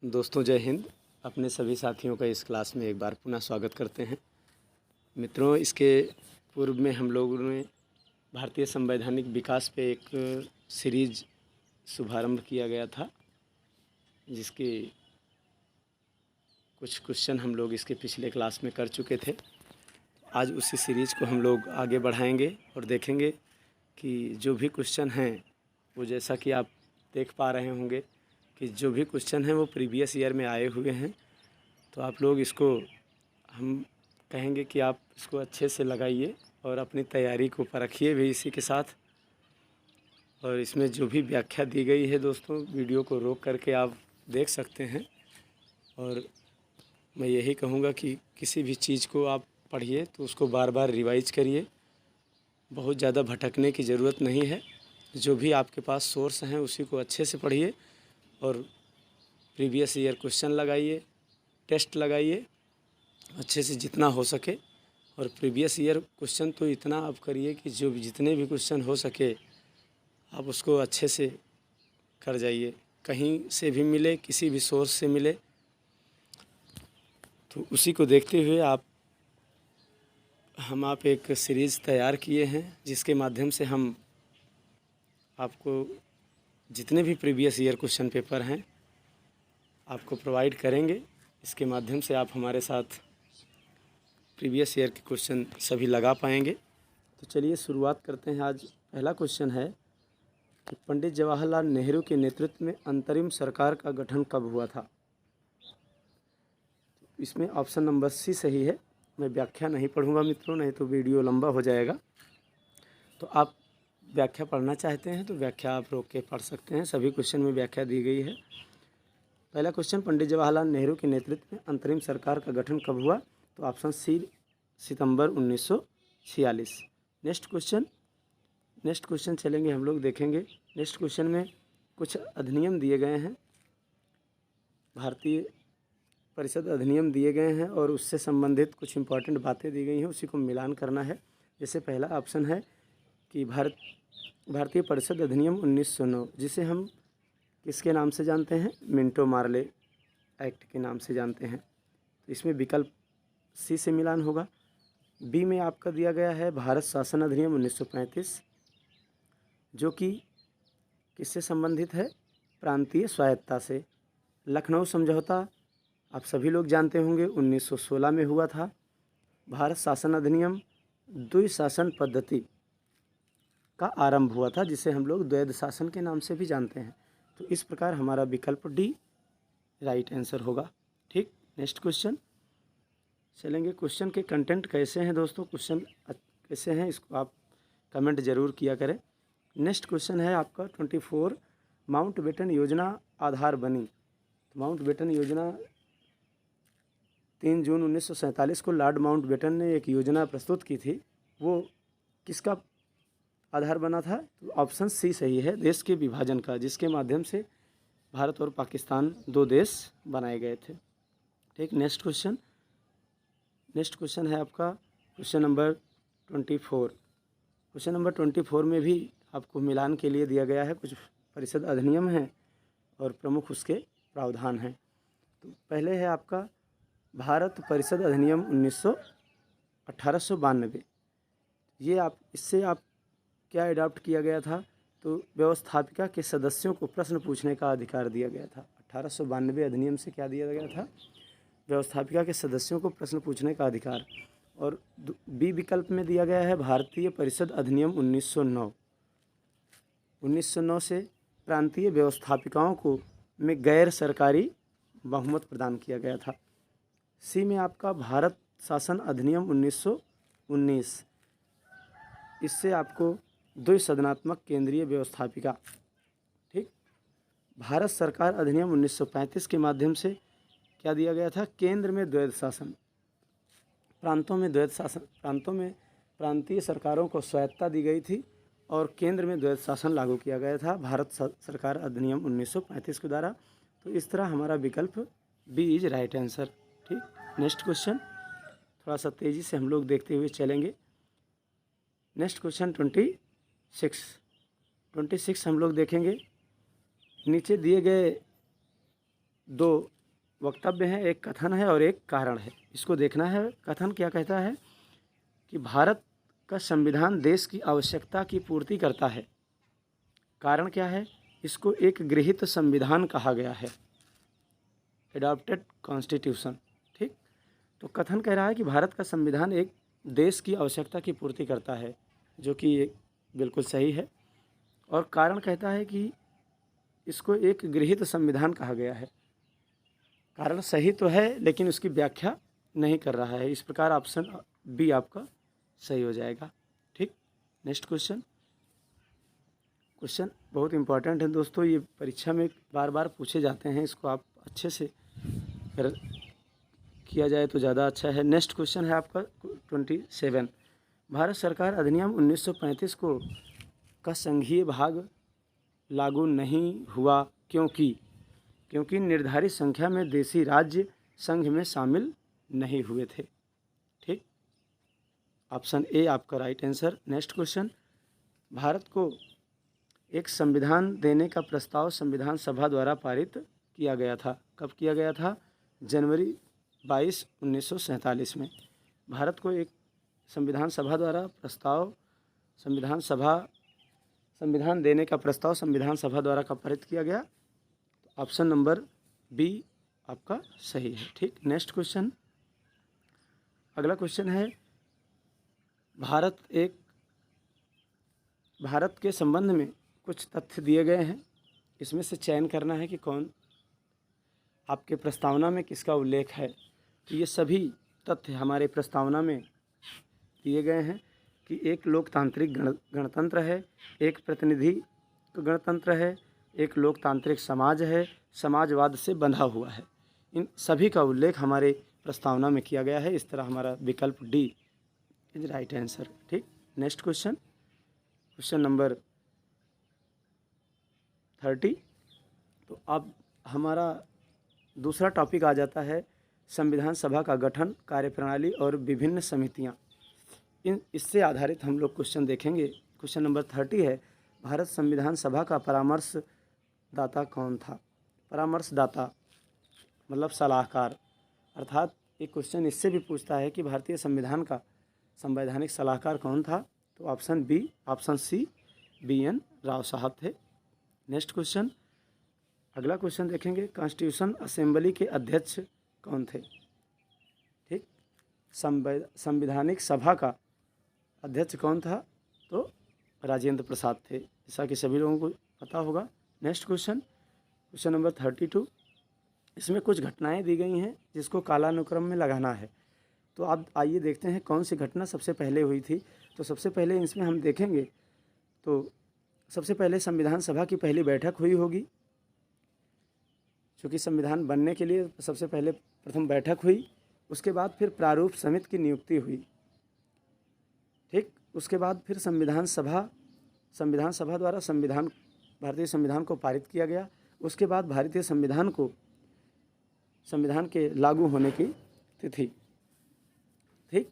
दोस्तों जय हिंद। अपने सभी साथियों का इस क्लास में एक बार पुनः स्वागत करते हैं। मित्रों, इसके पूर्व में हम लोगों ने भारतीय संवैधानिक विकास पे एक सीरीज शुभारंभ किया गया था, जिसकी कुछ क्वेश्चन हम लोग इसके पिछले क्लास में कर चुके थे। आज उसी सीरीज को हम लोग आगे बढ़ाएंगे और देखेंगे कि जो भी क्वेश्चन हैं वो, जैसा कि आप देख पा रहे होंगे कि जो भी क्वेश्चन हैं वो प्रीवियस ईयर में आए हुए हैं। तो आप लोग इसको, हम कहेंगे कि आप इसको अच्छे से लगाइए और अपनी तैयारी को परखिए भी इसी के साथ। और इसमें जो भी व्याख्या दी गई है दोस्तों, वीडियो को रोक करके आप देख सकते हैं। और मैं यही कहूँगा कि किसी भी चीज़ को आप पढ़िए तो उसको बार बार रिवाइज करिए। बहुत ज़्यादा भटकने की ज़रूरत नहीं है। जो भी आपके पास सोर्स हैं उसी को अच्छे से पढ़िए और प्रीवियस ईयर क्वेश्चन लगाइए, टेस्ट लगाइए अच्छे से जितना हो सके। और प्रीवियस ईयर क्वेश्चन तो इतना आप करिए कि जो जितने भी क्वेश्चन हो सके आप उसको अच्छे से कर जाइए। कहीं से भी मिले, किसी भी सोर्स से मिले, तो उसी को देखते हुए आप एक सीरीज़ तैयार किए हैं, जिसके माध्यम से हम आपको जितने भी प्रीवियस ईयर क्वेश्चन पेपर हैं आपको प्रोवाइड करेंगे। इसके माध्यम से आप हमारे साथ प्रीवियस ईयर के क्वेश्चन सभी लगा पाएंगे। तो चलिए शुरुआत करते हैं। आज पहला क्वेश्चन है कि पंडित जवाहरलाल नेहरू के नेतृत्व में अंतरिम सरकार का गठन कब हुआ था। इसमें ऑप्शन नंबर सी सही है। मैं व्याख्या नहीं पढ़ूंगा मित्रों, नहीं तो वीडियो लंबा हो जाएगा। तो आप व्याख्या पढ़ना चाहते हैं तो व्याख्या आप रोक के पढ़ सकते हैं। सभी क्वेश्चन में व्याख्या दी गई है। पहला क्वेश्चन, पंडित जवाहरलाल नेहरू के नेतृत्व में अंतरिम सरकार का गठन कब हुआ। तो ऑप्शन सी, सितंबर 1946। नेक्स्ट क्वेश्चन चलेंगे हम लोग, देखेंगे। नेक्स्ट क्वेश्चन में कुछ अधिनियम दिए गए हैं, भारतीय परिषद अधिनियम दिए गए हैं और उससे संबंधित कुछ इंपॉर्टेंट बातें दी गई हैं, उसी को मिलान करना है। जैसे पहला ऑप्शन है कि भारतीय परिषद अधिनियम 1909, जिसे हम किसके नाम से जानते हैं, मिंटो मार्ले एक्ट के नाम से जानते हैं। तो इसमें विकल्प सी से मिलान होगा। बी में आपका दिया गया है भारत शासन अधिनियम 1935, जो कि किससे संबंधित है, प्रांतीय स्वायत्तता से। लखनऊ समझौता आप सभी लोग जानते होंगे 1916 में हुआ था। भारत शासन अधिनियम द्विशासन पद्धति का आरंभ हुआ था, जिसे हम लोग द्वैध शासन के नाम से भी जानते हैं। तो इस प्रकार हमारा विकल्प डी राइट आंसर होगा। ठीक, नेक्स्ट क्वेश्चन चलेंगे। क्वेश्चन के कंटेंट कैसे हैं दोस्तों, क्वेश्चन कैसे हैं इसको आप कमेंट ज़रूर किया करें। नेक्स्ट क्वेश्चन है आपका 24, माउंटबेटन योजना आधार बनी। माउंटबेटन योजना 3 जून 1947 को लॉर्ड माउंटबेटन ने एक योजना प्रस्तुत की थी। वो किसका आधार बना था। तो ऑप्शन सी सही है, देश के विभाजन का, जिसके माध्यम से भारत और पाकिस्तान 2 देश बनाए गए थे। ठीक, नेक्स्ट क्वेश्चन है आपका क्वेश्चन नंबर 24। क्वेश्चन नंबर 24 में भी आपको मिलान के लिए दिया गया है, कुछ परिषद अधिनियम हैं और प्रमुख उसके प्रावधान हैं। तो पहले है आपका भारत परिषद अधिनियम 1892। ये इससे आप क्या अडॉप्ट किया गया था, तो व्यवस्थापिका के सदस्यों को प्रश्न पूछने का अधिकार दिया गया था। 1892 अधिनियम से क्या दिया गया था, व्यवस्थापिका के सदस्यों को प्रश्न पूछने का अधिकार। और बी विकल्प में दिया गया है भारतीय परिषद अधिनियम 1909। 1909 से प्रांतीय व्यवस्थापिकाओं को में गैर सरकारी बहुमत प्रदान किया गया था। सी में आपका भारत शासन अधिनियम 1919, इससे आपको द्विसदनात्मक केंद्रीय व्यवस्थापिका। ठीक, भारत सरकार अधिनियम 1935 के माध्यम से क्या दिया गया था, केंद्र में द्वैध शासन, प्रांतों में द्वैध शासन, प्रांतों में प्रांतीय सरकारों को स्वायत्तता दी गई थी और केंद्र में द्वैध शासन लागू किया गया था भारत सरकार अधिनियम 1935 के द्वारा। तो इस तरह हमारा विकल्प बी इज राइट आंसर। ठीक, नेक्स्ट क्वेश्चन थोड़ा सा तेज़ी से हम लोग देखते हुए चलेंगे। नेक्स्ट क्वेश्चन 26 हम लोग देखेंगे। नीचे दिए गए दो वक्तव्य हैं, एक कथन है और एक कारण है। इसको देखना है। कथन क्या कहता है कि भारत का संविधान देश की आवश्यकता की पूर्ति करता है। कारण क्या है? इसको एक गृहीत संविधान कहा गया है, एडॉप्टेड कॉन्स्टिट्यूशन। ठीक, तो कथन कह रहा है कि भारत का संविधान एक देश की आवश्यकता की पूर्ति करता है, जो कि बिल्कुल सही है। और कारण कहता है कि इसको एक गृहीत संविधान कहा गया है। कारण सही तो है लेकिन उसकी व्याख्या नहीं कर रहा है। इस प्रकार ऑप्शन बी आपका सही हो जाएगा। ठीक, नेक्स्ट क्वेश्चन। क्वेश्चन बहुत इंपॉर्टेंट है दोस्तों, ये परीक्षा में बार बार पूछे जाते हैं। इसको आप अच्छे से कर किया जाए तो ज़्यादा अच्छा है। नेक्स्ट क्वेश्चन है आपका 27। भारत सरकार अधिनियम 1935 को का संघीय भाग लागू नहीं हुआ क्योंकि निर्धारित संख्या में देशी राज्य संघ में शामिल नहीं हुए थे। ठीक, ऑप्शन ए आपका right answer. Next question. Bharat को एक संविधान देने का प्रस्ताव संविधान सभा द्वारा पारित किया गया था। कब किया गया था? जनवरी 22, 1947 में। भारत को एक संविधान सभा द्वारा प्रस्ताव संविधान देने का प्रस्ताव संविधान सभा द्वारा कब पारित किया गया? ऑप्शन नंबर बी आपका सही है। ठीक, नेक्स्ट क्वेश्चन। अगला क्वेश्चन है भारत के संबंध में कुछ तथ्य दिए गए हैं। इसमें से चयन करना है कि कौन आपके प्रस्तावना में किसका उल्लेख है। तो ये सभी तथ्य हमारे प्रस्तावना में दिए गए हैं कि एक लोकतांत्रिक गणतंत्र है, एक प्रतिनिधि गणतंत्र है, एक लोकतांत्रिक समाज है, समाजवाद से बंधा हुआ है। इन सभी का उल्लेख हमारे प्रस्तावना में किया गया है। इस तरह हमारा विकल्प डी इज राइट आंसर। ठीक, नेक्स्ट क्वेश्चन। Question number 30। तो अब हमारा दूसरा टॉपिक आ जाता है संविधान सभा का गठन, कार्यप्रणाली और विभिन्न समितियां। इससे आधारित हम लोग क्वेश्चन देखेंगे। क्वेश्चन नंबर 30 है, भारत संविधान सभा का परामर्शदाता कौन था? परामर्शदाता मतलब सलाहकार। अर्थात एक क्वेश्चन इससे भी पूछता है कि भारतीय संविधान का संवैधानिक सलाहकार कौन था? तो ऑप्शन सी BN राव साहब थे। Next question. अगला क्वेश्चन देखेंगे, कॉन्स्टिट्यूशन असेंबली के अध्यक्ष कौन थे? ठीक, संवैधानिक सभा का अध्यक्ष कौन था? तो राजेंद्र प्रसाद थे, जैसा कि सभी लोगों को पता होगा। Next question, question number 32। इसमें कुछ घटनाएं दी गई हैं जिसको कालानुक्रम में लगाना है। तो आप आइए देखते हैं कौन सी घटना सबसे पहले हुई थी। तो सबसे पहले इसमें हम देखेंगे तो सबसे पहले संविधान सभा की पहली बैठक हुई होगी, क्योंकि संविधान बनने के लिए सबसे पहले प्रथम बैठक हुई। उसके बाद फिर प्रारूप समिति की नियुक्ति हुई। ठीक, उसके बाद फिर संविधान सभा द्वारा भारतीय संविधान को पारित किया गया। उसके बाद भारतीय संविधान के लागू होने की तिथि। ठीक,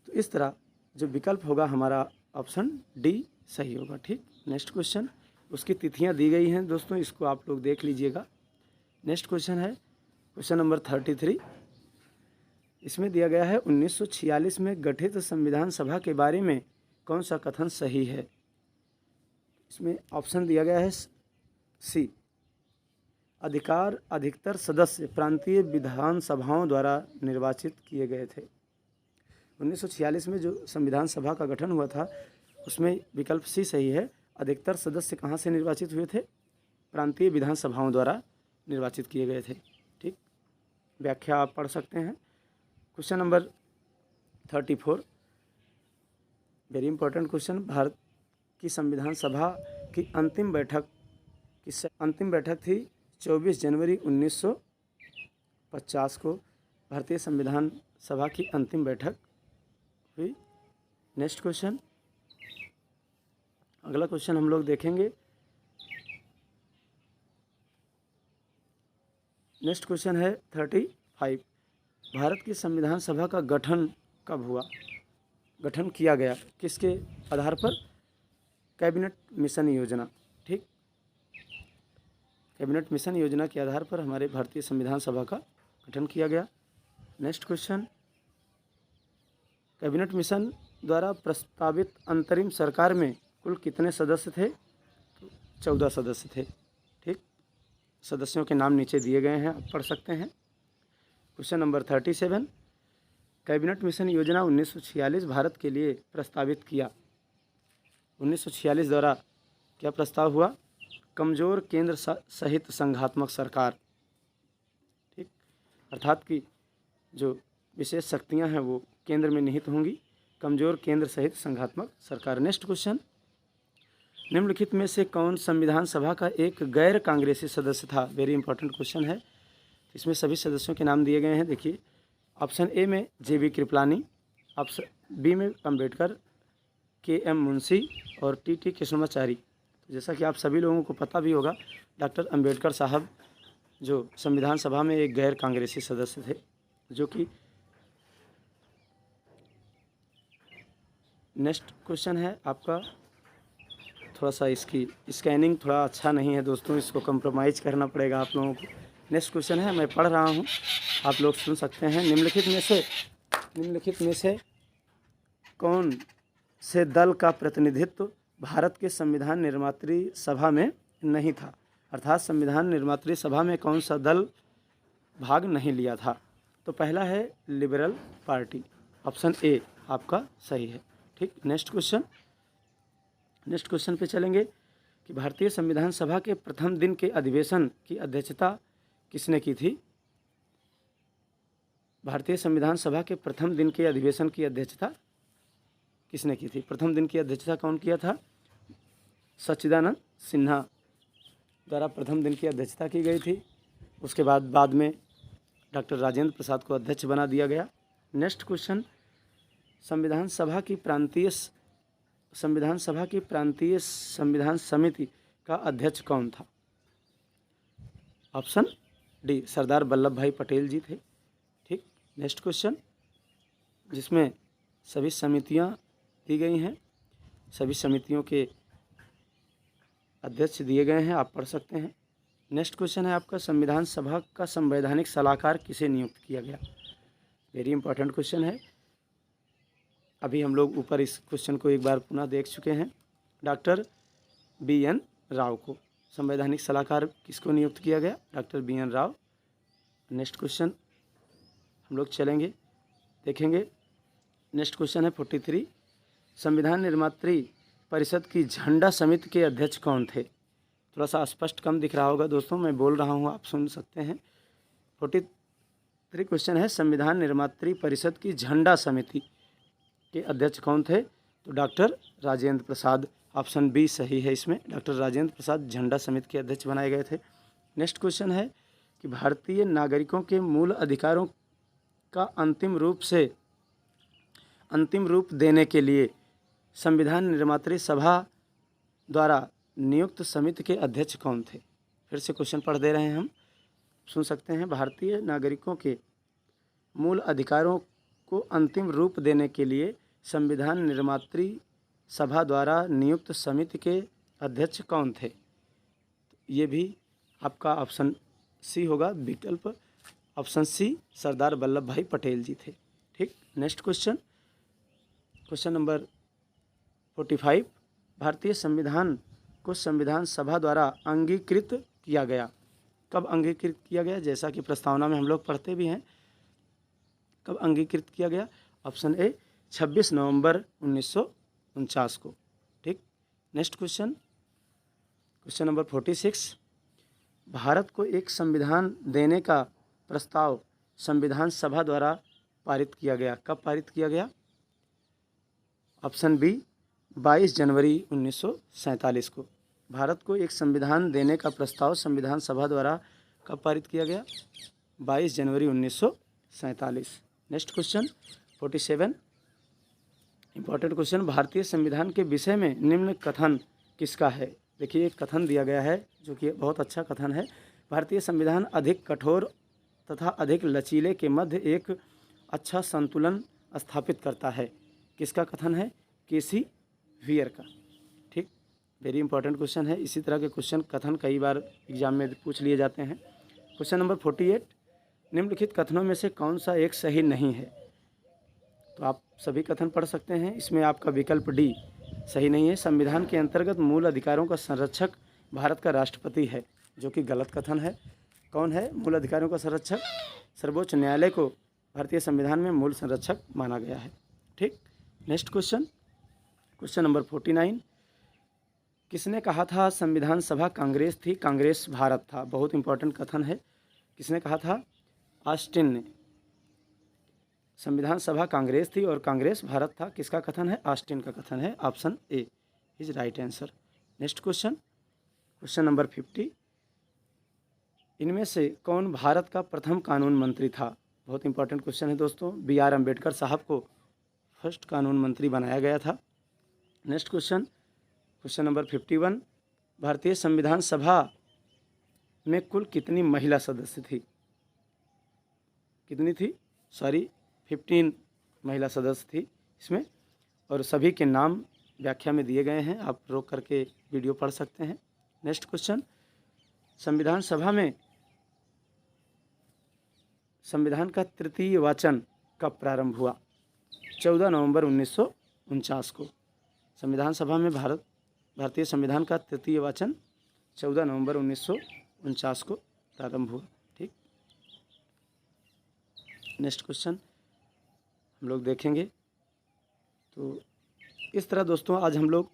तो इस तरह जो विकल्प होगा हमारा ऑप्शन डी सही होगा। ठीक, नेक्स्ट क्वेश्चन। उसकी तिथियां दी गई हैं दोस्तों, इसको आप लोग देख लीजिएगा। नेक्स्ट क्वेश्चन है क्वेश्चन नंबर 33। इसमें दिया गया है 1946 में गठित संविधान सभा के बारे में कौन सा कथन सही है? इसमें ऑप्शन दिया गया है सी, अधिकतर सदस्य प्रांतीय विधान सभाओं द्वारा निर्वाचित किए गए थे। 1946 में जो संविधान सभा का गठन हुआ था उसमें विकल्प सी सही है। अधिकतर सदस्य कहाँ से निर्वाचित हुए थे? प्रांतीय विधान सभाओं द्वारा निर्वाचित किए गए थे। ठीक, व्याख्या आप पढ़ सकते हैं। Question number 34, very important question. Bharat की संविधान सभा की अंतिम बैठक थी 24 जनवरी 1950 को। भारतीय संविधान सभा की अंतिम बैठक हुई। Next question. अगला क्वेश्चन हम लोग देखेंगे। नेक्स्ट क्वेश्चन है 35। भारत की संविधान सभा का गठन कब हुआ? गठन किया गया किसके आधार पर? कैबिनेट मिशन योजना। ठीक, कैबिनेट मिशन योजना के आधार पर हमारे भारतीय संविधान सभा का गठन किया गया। नेक्स्ट क्वेश्चन, कैबिनेट मिशन द्वारा प्रस्तावित अंतरिम सरकार में कुल कितने सदस्य थे? 14 सदस्य थे। ठीक, सदस्यों के नाम नीचे दिए गए हैं, आप पढ़ सकते हैं। क्वेश्चन नंबर 37, कैबिनेट मिशन योजना 1946 भारत के लिए प्रस्तावित किया। 1946 द्वारा क्या प्रस्ताव हुआ? कमज़ोर केंद्र सहित संघात्मक सरकार। ठीक, अर्थात कि जो विशेष शक्तियां हैं वो केंद्र में निहित होंगी। कमज़ोर केंद्र सहित संघात्मक सरकार। नेक्स्ट क्वेश्चन, निम्नलिखित में से कौन संविधान सभा का एक गैर कांग्रेसी सदस्य था? वेरी इंपॉर्टेंट क्वेश्चन है। इसमें सभी सदस्यों के नाम दिए गए हैं। देखिए, ऑप्शन ए में JB कृपलानी, ऑप्शन बी में अम्बेडकर, KM मुंशी और TT कृष्णमाचारी। तो जैसा कि आप सभी लोगों को पता भी होगा, डॉक्टर अम्बेडकर साहब जो संविधान सभा में एक गैर कांग्रेसी सदस्य थे, जो कि नेक्स्ट क्वेश्चन है आपका, थोड़ा सा इसकी स्कैनिंग थोड़ा अच्छा नहीं है दोस्तों, इसको कंप्रोमाइज़ करना पड़ेगा आप लोगों को। नेक्स्ट क्वेश्चन है, मैं पढ़ रहा हूँ, आप लोग सुन सकते हैं। निम्नलिखित में से कौन से दल का प्रतिनिधित्व भारत के संविधान निर्मात्री सभा में नहीं था? अर्थात संविधान निर्मात्री सभा में कौन सा दल भाग नहीं लिया था? तो पहला है लिबरल पार्टी, ऑप्शन ए आपका सही है। ठीक, नेक्स्ट क्वेश्चन पे चलेंगे कि भारतीय संविधान सभा के प्रथम दिन के अधिवेशन की अध्यक्षता किसने की थी? भारतीय संविधान सभा के प्रथम दिन के अधिवेशन की अध्यक्षता किसने की थी? प्रथम दिन की अध्यक्षता कौन किया था? सच्चिदानंद सिन्हा द्वारा प्रथम दिन की अध्यक्षता की गई थी। उसके बाद में डॉक्टर राजेंद्र प्रसाद को अध्यक्ष बना दिया गया। नेक्स्ट क्वेश्चन, संविधान सभा की प्रांतीय संविधान समिति का अध्यक्ष कौन था? ऑप्शन डी सरदार वल्लभ भाई पटेल जी थे। ठीक, नेक्स्ट क्वेश्चन, जिसमें सभी समितियां दी गई हैं, सभी समितियों के अध्यक्ष दिए गए हैं, आप पढ़ सकते हैं। नेक्स्ट क्वेश्चन है आपका, संविधान सभा का संवैधानिक सलाहकार किसे नियुक्त किया गया? वेरी इंपॉर्टेंट क्वेश्चन है। अभी हम लोग ऊपर इस क्वेश्चन को एक बार पुनः देख चुके हैं। डॉक्टर BN राव को संवैधानिक सलाहकार किसको नियुक्त किया गया? Doctor BN Rao. Next question हम लोग चलेंगे, देखेंगे। नेक्स्ट क्वेश्चन है 43, संविधान निर्मात्री परिषद की झंडा समिति के अध्यक्ष कौन थे? थोड़ा सा स्पष्ट कम दिख रहा होगा दोस्तों, मैं बोल रहा हूँ, आप सुन सकते हैं। 43 क्वेश्चन है, संविधान निर्मात्री परिषद की झंडा समिति के अध्यक्ष कौन थे? तो doctor Rajendra Prasad, option B सही है इसमें। डॉक्टर राजेंद्र प्रसाद झंडा समिति के अध्यक्ष बनाए गए थे। नेक्स्ट क्वेश्चन है कि भारतीय नागरिकों के मूल अधिकारों का अंतिम रूप देने के लिए संविधान निर्मात्री सभा द्वारा नियुक्त समिति के अध्यक्ष कौन थे? फिर से क्वेश्चन पढ़ दे रहे हैं हम, सुन सकते हैं। भारतीय नागरिकों के मूल अधिकारों को अंतिम रूप देने के लिए संविधान निर्मात्री सभा द्वारा नियुक्त समिति के अध्यक्ष कौन थे? ये भी आपका ऑप्शन सी होगा, विकल्प ऑप्शन सी सरदार वल्लभ भाई पटेल जी थे। ठीक, नेक्स्ट क्वेश्चन नंबर 45, भारतीय संविधान को संविधान सभा द्वारा अंगीकृत किया गया। कब अंगीकृत किया गया? जैसा कि प्रस्तावना में हम लोग पढ़ते भी हैं, कब अंगीकृत किया गया? ऑप्शन ए 26 नवंबर 1949 को। ठीक, नेक्स्ट क्वेश्चन नंबर 46, भारत को एक संविधान देने का प्रस्ताव संविधान सभा द्वारा पारित किया गया। कब पारित किया गया? ऑप्शन बी 22 जनवरी 1947 को। भारत को एक संविधान देने का प्रस्ताव संविधान सभा द्वारा कब पारित किया गया? 22 जनवरी 1947। नेक्स्ट क्वेश्चन 47, इंपॉर्टेंट क्वेश्चन, भारतीय संविधान के विषय में निम्न कथन किसका है? देखिए, एक कथन दिया गया है जो कि बहुत अच्छा कथन है। भारतीय संविधान अधिक कठोर तथा अधिक लचीले के मध्य एक अच्छा संतुलन स्थापित करता है। किसका कथन है? KC वियर का। ठीक, वेरी इंपॉर्टेंट क्वेश्चन है। इसी तरह के क्वेश्चन कथन कई बार एग्जाम में पूछ लिए जाते हैं। क्वेश्चन नंबर 48, निम्नलिखित कथनों में से कौन सा एक सही नहीं है? तो आप सभी कथन पढ़ सकते हैं। इसमें आपका विकल्प डी सही नहीं है। संविधान के अंतर्गत मूल अधिकारों का संरक्षक भारत का राष्ट्रपति है, जो कि गलत कथन है। कौन है मूल अधिकारों का संरक्षक? सर्वोच्च न्यायालय को भारतीय संविधान में मूल संरक्षक माना गया है। ठीक, नेक्स्ट क्वेश्चन, क्वेश्चन नंबर 49, किसने कहा था संविधान सभा कांग्रेस थी, कांग्रेस भारत था? बहुत इंपॉर्टेंट कथन है। किसने कहा था? ऑस्टिन ने। संविधान सभा कांग्रेस थी और कांग्रेस भारत था। किसका कथन है? ऑस्टिन का कथन है। Option A is right answer. Next question, question number 50, इनमें से कौन भारत का प्रथम कानून मंत्री था? बहुत इंपॉर्टेंट क्वेश्चन है दोस्तों। B.R. अम्बेडकर साहब को फर्स्ट कानून मंत्री बनाया गया था। नेक्स्ट क्वेश्चन, क्वेश्चन नंबर 51, भारतीय संविधान सभा में कुल कितनी महिला सदस्य थी? कितनी थी? 15 महिला सदस्य थी इसमें, और सभी के नाम व्याख्या में दिए गए हैं। आप रोक करके वीडियो पढ़ सकते हैं। नेक्स्ट क्वेश्चन, संविधान सभा में संविधान का तृतीय वाचन कब प्रारंभ हुआ? 14 नवंबर 1949 को। संविधान सभा में भारतीय संविधान का तृतीय वाचन 14 नवंबर 1949 को प्रारंभ हुआ। ठीक, नेक्स्ट क्वेश्चन हम लोग देखेंगे। तो इस तरह दोस्तों आज हम लोग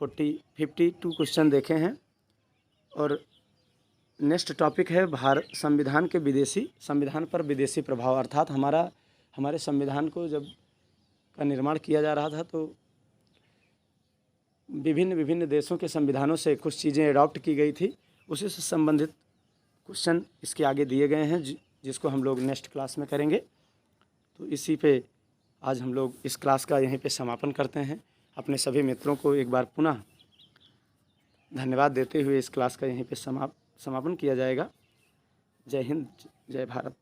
52 क्वेश्चन देखे हैं, और नेक्स्ट टॉपिक है संविधान पर विदेशी प्रभाव। अर्थात हमारे संविधान को जब का निर्माण किया जा रहा था तो विभिन्न देशों के संविधानों से कुछ चीज़ें अडॉप्ट की गई थी। उसी से संबंधित क्वेश्चन इसके आगे दिए गए हैं, जिसको हम लोग नेक्स्ट क्लास में करेंगे। तो इसी पे आज हम लोग इस क्लास का यहीं पे समापन करते हैं। अपने सभी मित्रों को एक बार पुनः धन्यवाद देते हुए इस क्लास का यहीं पे समापन किया जाएगा। जय हिंद, जय भारत।